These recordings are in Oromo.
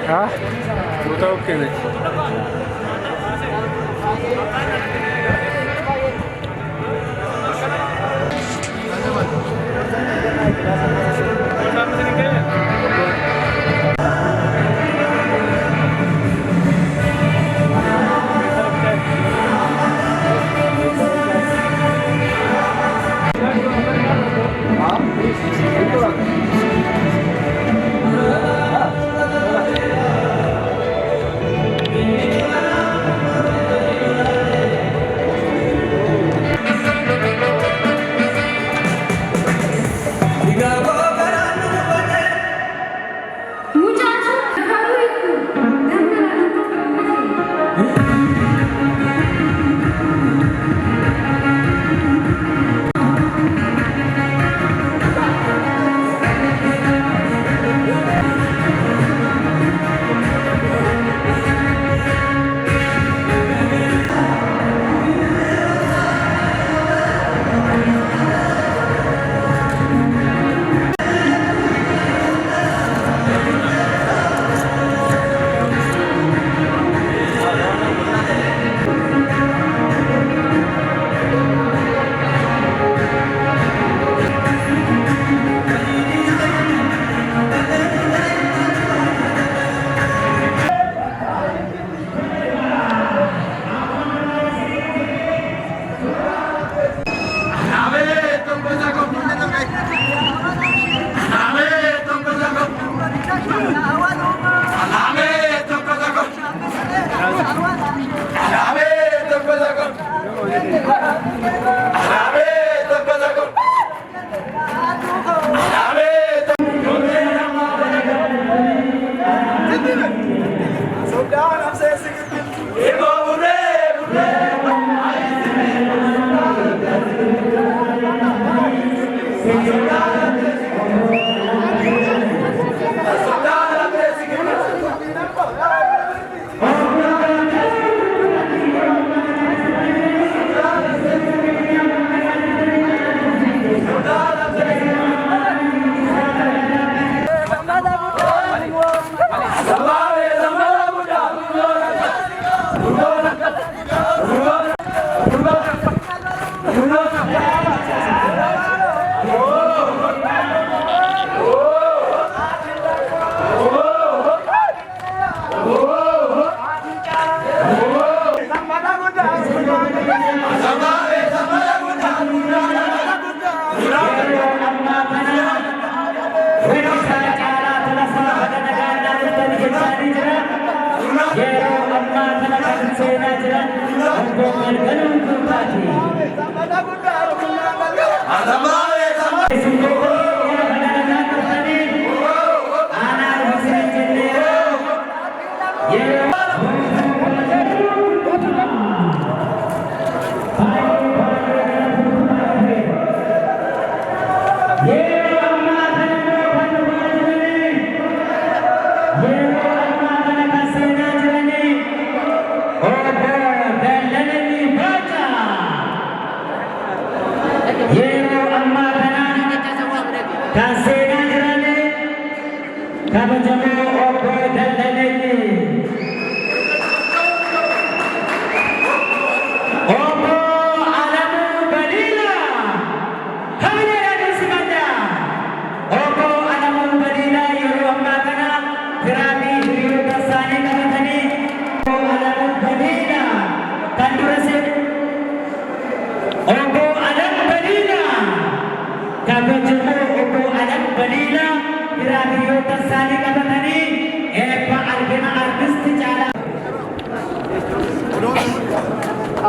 हाँ बताओ के नहीं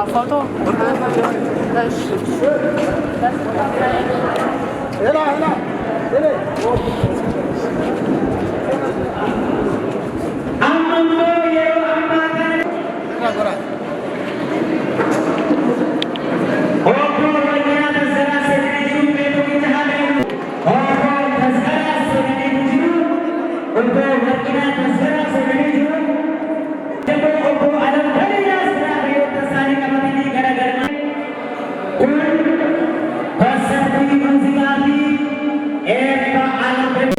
foto. هنا هنا هنا एक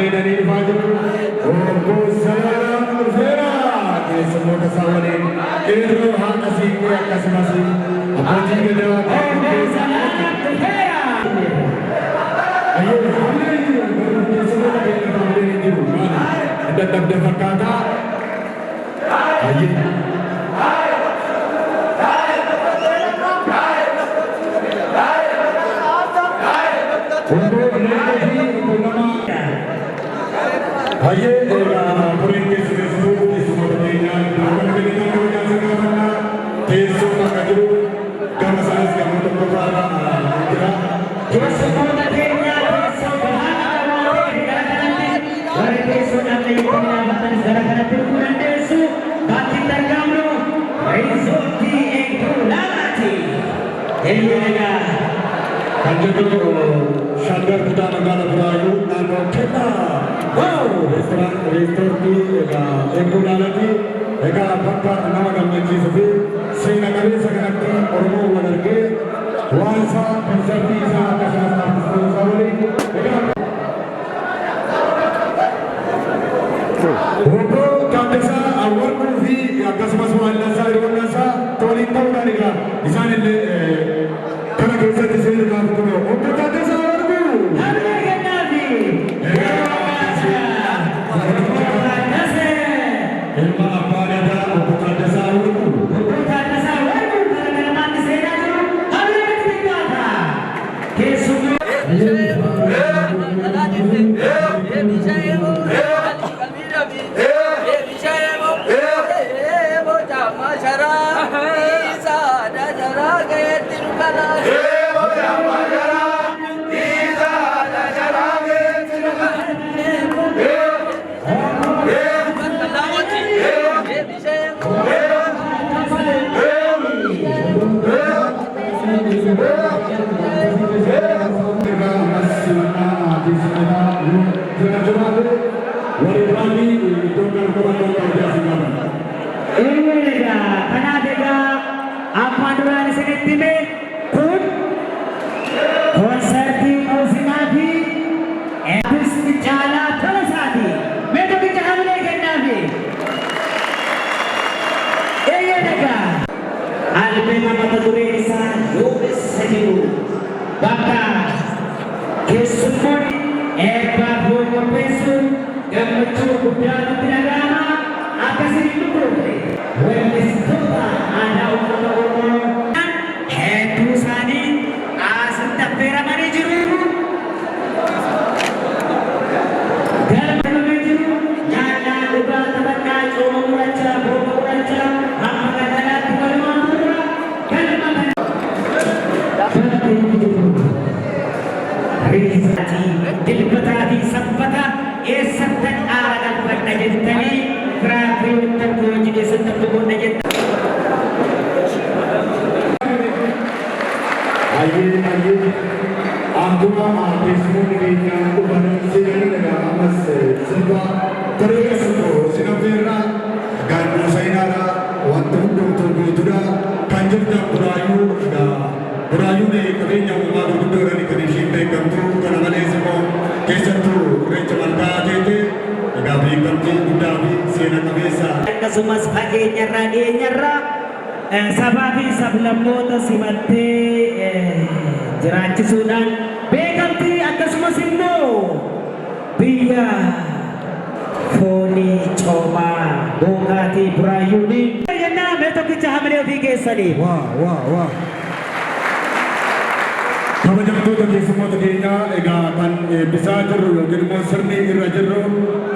bareedanii dhufaa jiru. Obboosaan dhufeera. Keessummoota isaa waliin qeerroo haadha siiqqee akkasumas abbootii gadaa keessummoota dhufeera. Keessummoota keenya baay'ee jiru. Adda adda fakkaataa. Aye, puring kesusu kesumotonya, bukan kita punya sekarang. Kesu makaju, karena saya sekarang untuk beberapa kira. Kesumotonya kesu bahan, dari kesu nanti pengamatan sekarang terkurang kesu, bagi tergamlu, rezeki engkulati. Eliaga, kanjeng Sandar Buddha Negara Melayu, nama kita. Wow, restoran di Engkulati, ega bakka nama gambachi sepi, Srinagar sekarang Oromo Wadarge, Wansa Konservisa Kasar Artis Sawali, ega. Untuk Kandesa awal movie atas masukan nasa irwan nasa, tolong tahu dari kan, di sana le karena kita di sini kan kuno. Untuk Kandesa awal movie. Akkasumas fageenyarraa dhiyeenyarraa sabaa fi sablammoota simattee jiraachisuudhaan beekamtii akkasumas immoo biyya foonii coomaa bookaatii buraayyuuni jennaa mee tokkicha hamilee ofii keessanii. Kabajamtoota keessummoota keenyaa egaa kan eebbisaa jirru yookiin immoo sirni irra jirru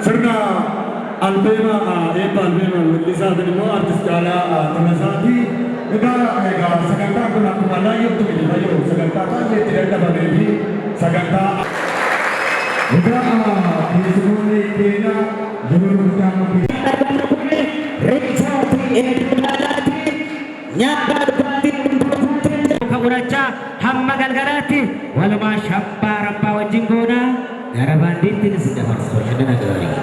sirna albeema eebba albeema weellisaatiin immoo artist Caalaa Tolasaati. Egaa sagantaa kun akkuma laayyootti miti fayyadu sagantaa baay'eetti dadhabamee fi sagantaa egaa keessummoonni keenya yeroo guddaa nyaata gurraacha hamma galgalaatti walumaa shabbaa rabbaa wajjin goona gara baandiitti ni dabarsu bashannana gaarii.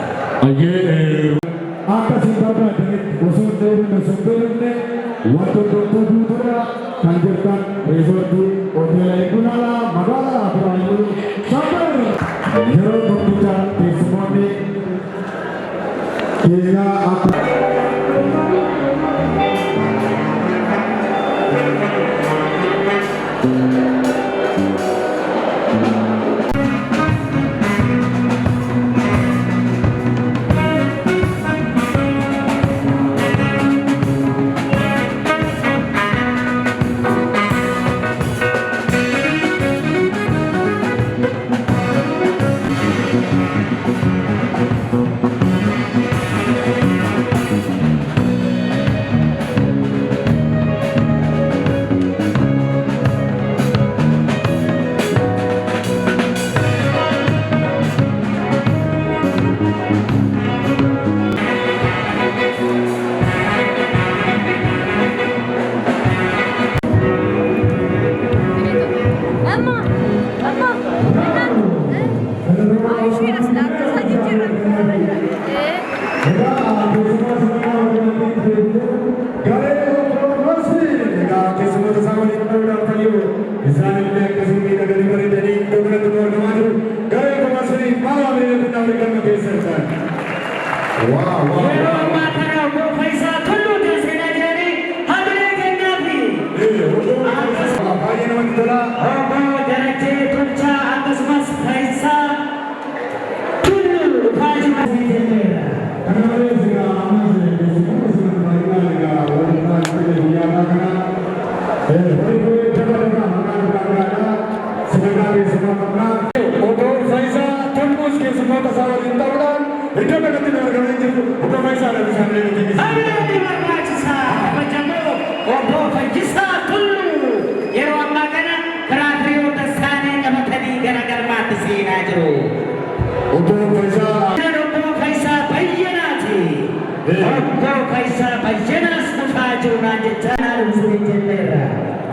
Akka si barbaadanitti osoo deebine sobbirne wantoota guutuudha kan jirtan reesortii hoteela Eegunaalaa magaalaa Buraayyuu Shabbir yeroo gurguddaa keessumaa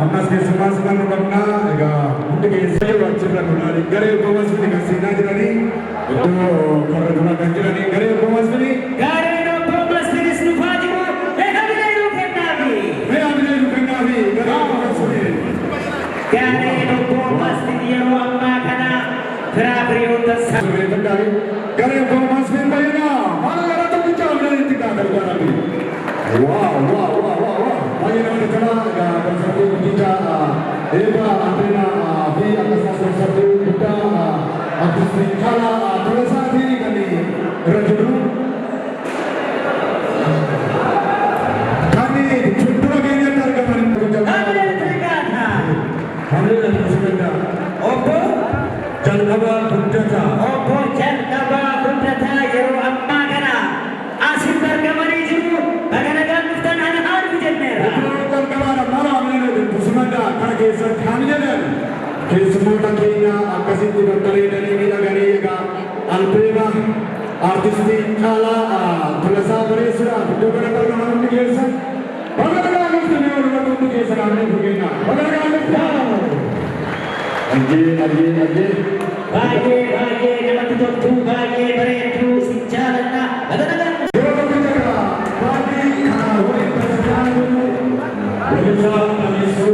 Ammas keessummaa simannu qabnaa egaa hundi keessa yeroo achirra nulaali garee Toomas Fini kan seenaa jiranii iddoo karra dura kan jiranii garee Toomas Fini garee Toomas Fini baay'inaa maal gara tokkicha amanii itti gargaaranii baay'ina walitti kanaa egaa barsiistuu guddicha eeba Andrinaa fi akkasumas barsiistuu guddaa artistii Caalaa Tolosaatii kan irra jiru kan fuuldura keenyatti argaman jalqabaa guddataa yeroo ammaa kana asitti argamanii jiru baganagaan dhuftan ana haadhu jenneera. Keessummoota keenya akkasitti babbareedanii miidhaganii egaa albeema artistii Caalaa Tolasaa bareessuudhaaf iddoo kana argaman hundi keessan baga nagaa galtanii waluma hundi keessan aanee fugeenya baga nagaa galtanii baay'ee namatti toltu baay'ee bareedu si jaaladha baga nagaa yeroo tokko jira baay'ee kana waliin taasisaa walisaa taasisu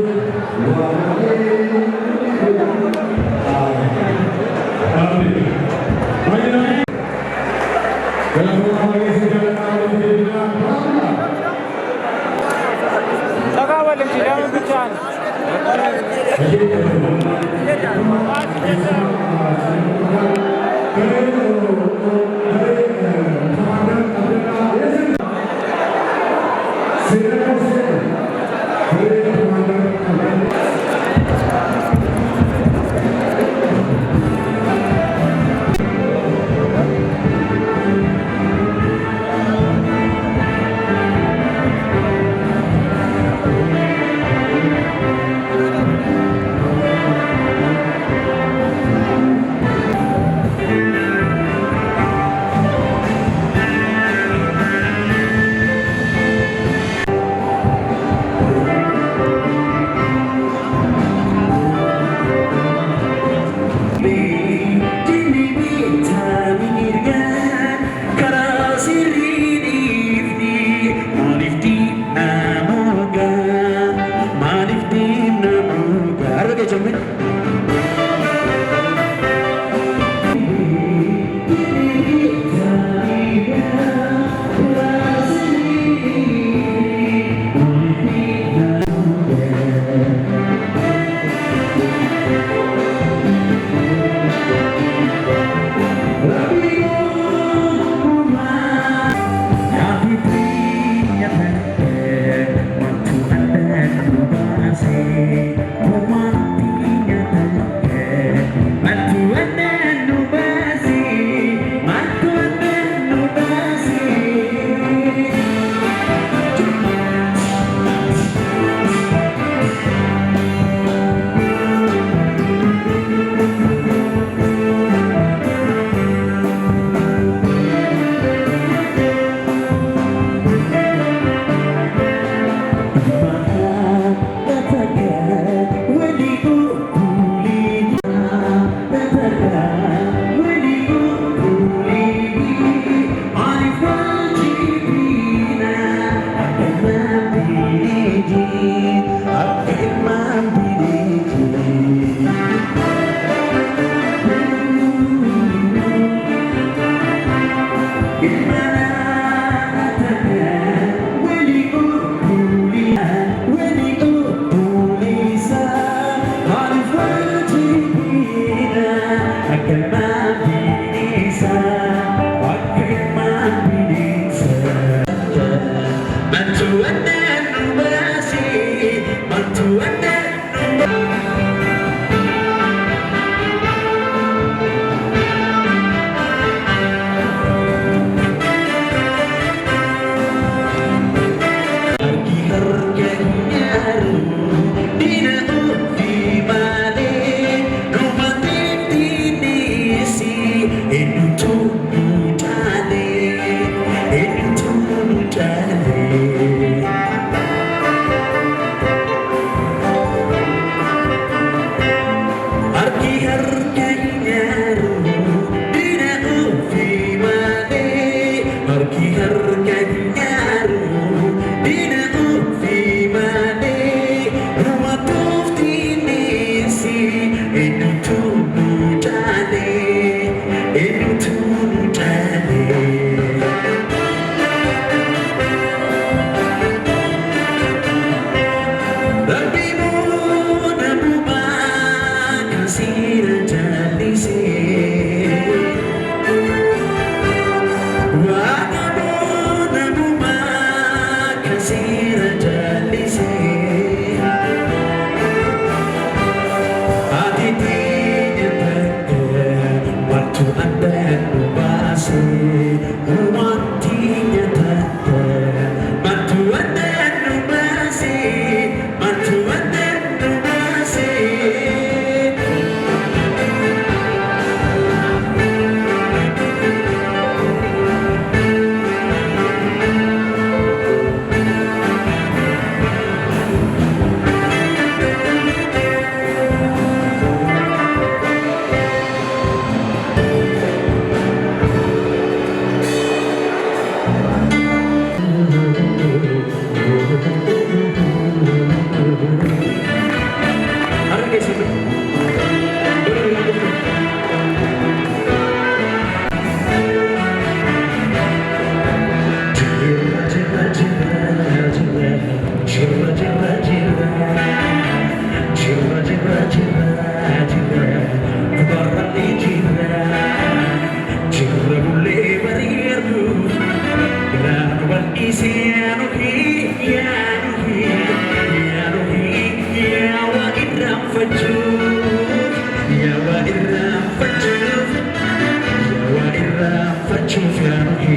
dubbachuuf yaaduu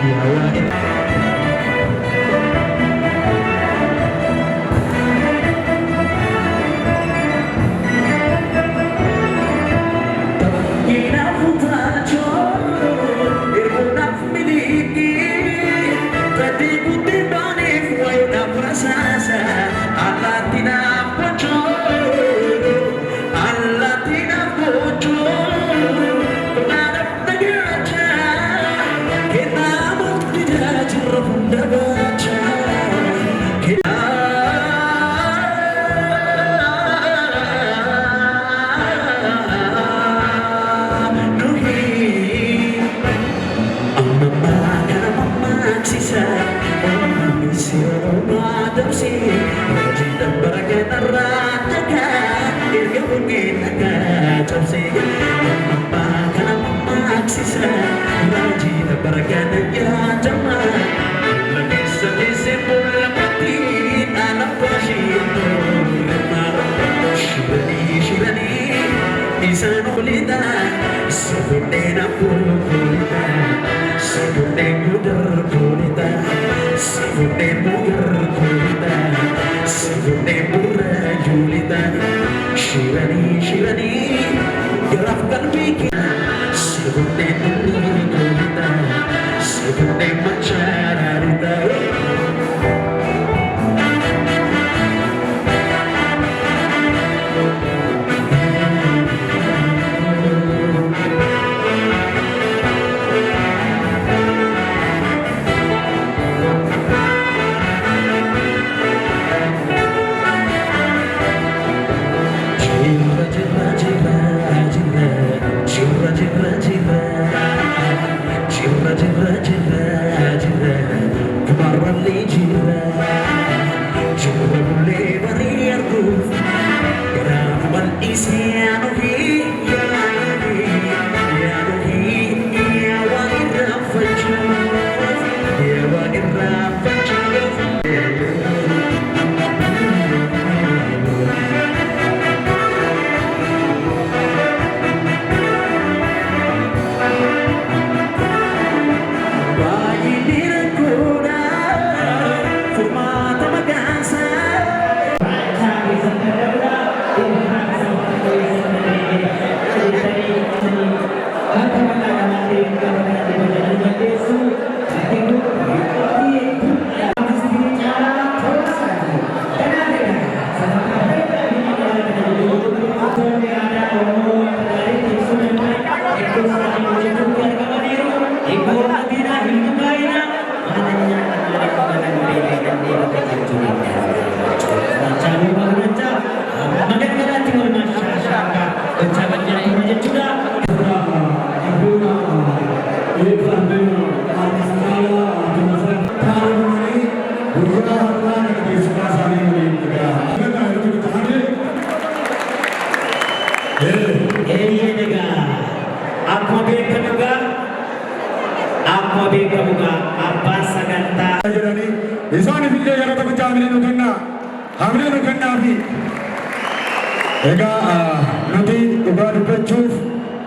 yaa waa'ee.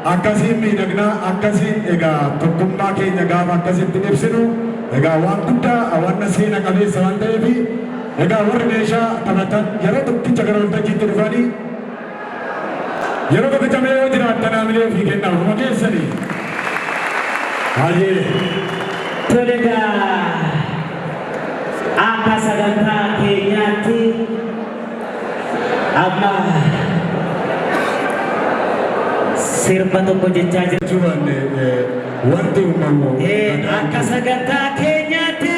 Akkasiin miidhagnaa akkasiin egaa tokkummaa keenya gaafa akkasitti ibsinu egaa waan guddaa waan seena qabeessa waan ta'eef egaa warri meeshaa taphatan yeroo tokkicha gara waltajjiitti dhufanii yeroo tokkicha mee yoo jiraattan haamilee ofii kennaa ofuma keessanii. Baay'ee. Tole egaa akka sagantaa keenyaatti amma sirba tokko jechaa jechuun wanti uumamu akka sagantaa keenyaatti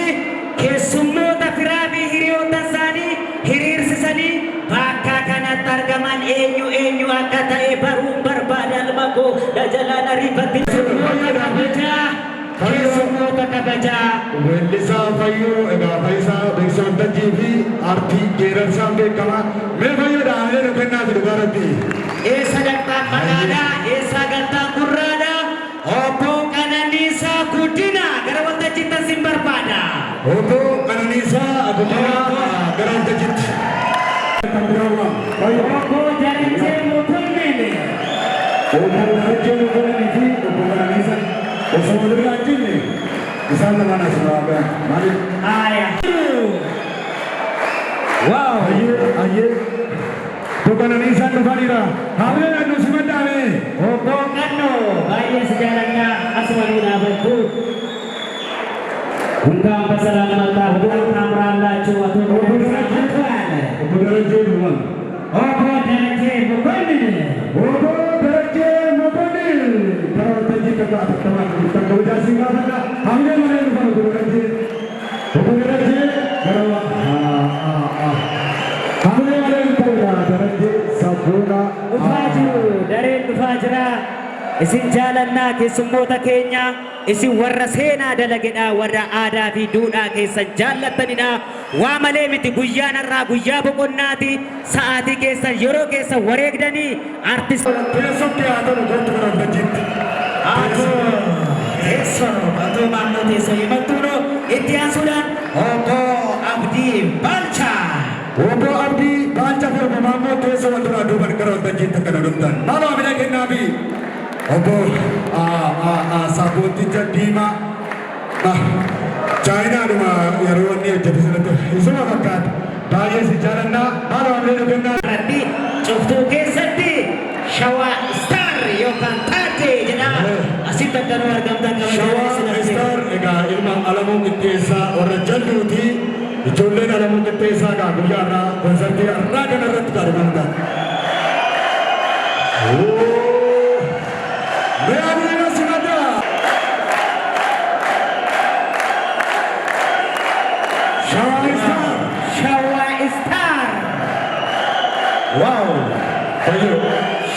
keessummoota firaa fi hiriyoota isaanii hiriirsisanii bakka kanatti argaman eenyu akka ta'e baruun barbaada ilma koo dajalaan ariifatti keessummoota kabajaa weellisaa Fayyoo egaa Fayyisaa Beeksisa Waltajjii fi aartii geerarsaan beekama mee Fayyoodha aanee kennaa jiru gaaratti. Sagantaan magaalaa sagantaan gurraadha obbo Qananiisaa Guddinaa gara waltajjiitti sin barbaada. Obbo Qananiisaa Guddinaa gara waltajjiitti. Obbo Jarinjee Mokonneene. Obbo Jarinjee Mokonneene fi obbo Qananiisaa. osoo walirraa hin jinne isaan lamaan as raabaa maaliif? Aya. Wow. Ayyee tokkonanii isaan dhufanidha. Hamileen annu simaddaame. Obbo Kannoo baay'ee si jaalladha asuma nu dhaabattu. Enggak masalah mata hubungan kamran laju atau hubungan tuan. Obbo Darajjee dhuman. Obbo Darajjee Mokonni. Obbo Darajjee Mokonni. Kalau Darajjee kakak teman kita kerja singgah mana? Hamileen mana yang dhufan Obbo Darajjee? Obbo Darajjee garawa. Hamileen mana yang tahu Darajjee sabuna. Dhufaa jira. Isin jaalannaa keessummoota keenya isin warra seenaa dalagedha warra aadaa fi duudhaa keessan jaallattanidha. Waa malee miti guyyaan har'aa guyyaa boqonnaati. Sa'aatii keessan yeroo keessan wareegdanii artistoota Teessootti haa ta'u gooti bara Darajjeetti. Atoo maammoo teessoo himattuudha itti aansuudhaan Obbo Abdii Baalchaa. Obbo Abdii Baalchaa fi Obbo Maammoo teessoo wal duraa duuban gara Darajjeetti akkana dhuftan. Maaloo hamilee kennaafi. Obbo saaphootticha diimaa chaayinaadhuma yeroo inni hojjete sanatti isuma fakkaata. Baay'ee si jaalannaa maaloo hamilee nu kennaa. Rabbi cuftuu keessatti Shawaa Star yookaan Taatee jedha. Asitti akka nu argamtan Shawaa Star egaa ilma Alamuu Qixxeessaa warra jalluuti. Ijoolleen Alamuu Qixxeessaa gaa guyyaarraa konsartii har'aa kanarratti kaadhimamta. Shawaa Star. Wow.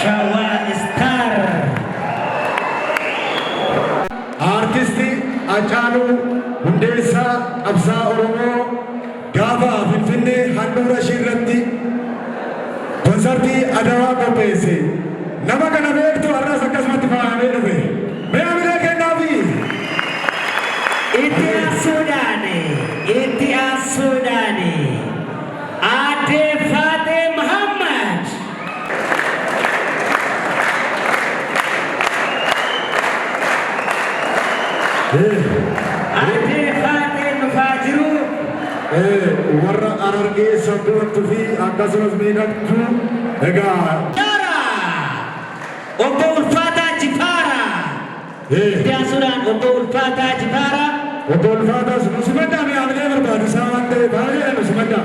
Shawaa Star. Artisti Hacaaluu Hundeessaa Qabsaa Oromoo gaafa Finfinnee handhuura ishee irratti konsartii Adawaa qopheesse. Nama kana beektu har'as akkasumatti faayamee dhufe. Mee hamilee kennaafi. Itti aansuudhaani Aadde Faatee Muhammad. Aadde Faatee dhufaa jiru. Warra Harargee sabboontuu fi akkasumas miidhagduu egaa. Obbo Ulfaataa Jifaaraa. Itti aansuudhaan Obbo Ulfaataa Jifaaraa. Obbo Ulfaataa nu simaddaa mee hamilee barbaadu isaa waan ta'eef hamilee nu simaddaa.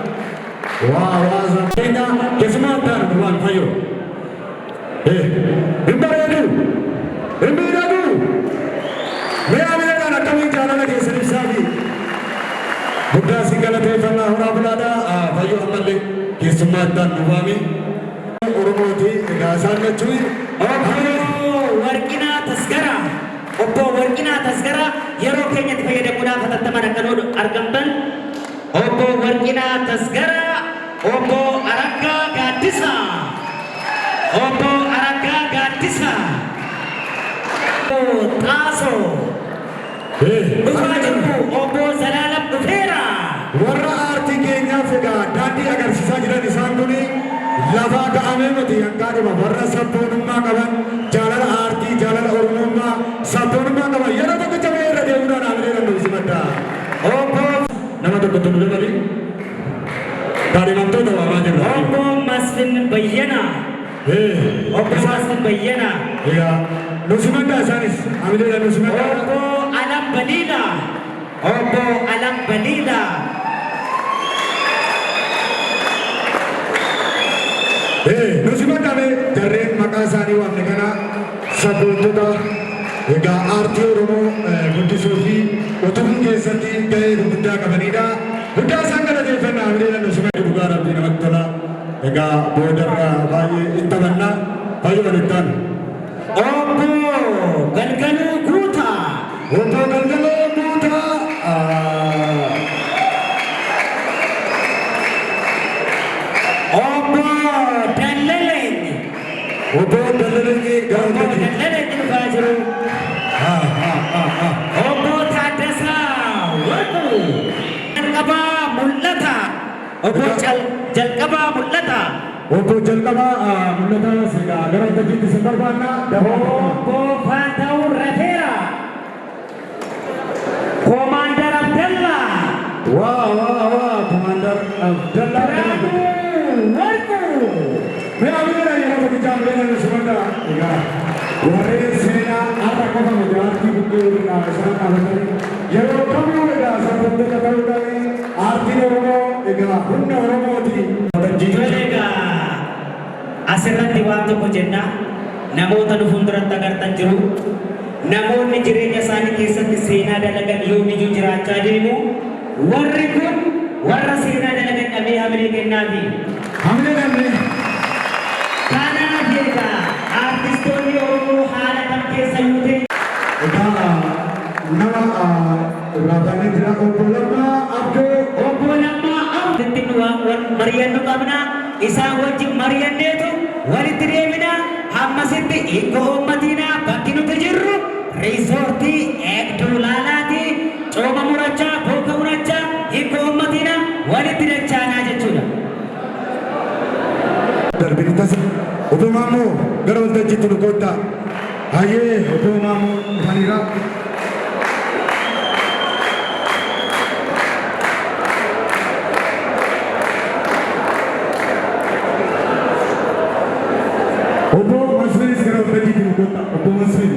Waa keenya keessumaa addaan nu waan fayyoo. Hin bareedu. Hin miidhagu. Mee hamileedhaan akkamiin jaalala keessan ibsaafi. Guddaa si galateeffannaa horaa bulaadhaa fayyoo ammallee keessumaa addaan nu waami. Oromooti egaa isaan jechuun Warqinaa Tasgaraa. Obbo Warqinaa Tasgaraa yeroo keenyatti fayyadamuudhaaf hatattaman akka nu argamtan. Obbo Warqinaa Tasgaraa. Obbo Araggaa Gaaddisaa. Obbo Araggaa Gaaddisaa. Xaasoo. Dhufaa jiru Obbo Zalaalam dhufeera. warra aartii keenyaaf egaa daandii agarsiisaa jiran isaan kuni lafaa ka'amee miti hanqaa dhima warra sabboonummaa qaban jaalala aartii jaalala oromummaa sabboonummaa qaban yeroo tokko cabee irra deemuudhaan hamilee danda'u simaddaa. Nama tokko toluu malee daadhimamtoota waamaa jirra. Obbo Masfin Bayyanaa. Obbo Masfin Bayyanaa. Egaa nu simaddaa isaanis hamilee nu simaddaa. Obbo Alam Baliila. Obbo Alam Baliila. Nu simaddaa jarreen maqaa isaanii waamne kana sabboontota egaa aartii Oromoo guddisuu fi utubuu keessatti gahee guddaa qabanidha. Guddaa isaan galateeffannaa hamilee nu simaddu dhugaa rabbii namatti tola. Egaa boodarraa baay'ee itti taphannaa baay'ee walittaan. Obbo Galgaluu Guutaa. Obbo Galgaluu Guutaa. Obbo Dallaleen. Obbo Dallaleen Obbo Dallaleen dhufaa jiru. Obbo Taaddasaa Warquu. Jalqabaa Mul'ata. Obbo Jalqabaa Mul'ata. Obbo Jalqabaa Mul'ata segaa gara hojjechiitti isin barbaanna. Obbo Faataa'uu Rafeera. humna Oromooti. Tolega asirratti waan tokko jenna namoota nu fuulduratti agartan jiru namoonni jireenya isaanii keessatti seenaa dalagan yoomiyyuu jiraachaa deemu warri kun warra seenaa dalagan dhabee hamilee kennaafi. Hamilee dhabee. Kanaaf jecha artistoonni Oromoo haala kam keessa yoo ta'e. Egaa nama raafamee jira obbo Lammaa Abdoo. Obbo Lammaa Abdootti nu mari'annu qabna isaan wajjin mari'anneetu walitti deemina hammasitti hiikoo uummatinaa bakki nuti jirru riisortii eegduu laalaati cooma murachaa booka murachaa hiikoo uummatinaa walitti dachaanaa jechuudha. Darbin tasa obbo Maammoo gara waltajjiitti nu koottaa. Hayyee obbo Maammoo dhufaniiraa. Obbo Masfinis gara waltajjiitti nu koottaa. Obbo Masfin.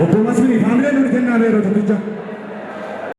Obbo Masfin haamilee nuti kennaa beeroo tokkicha.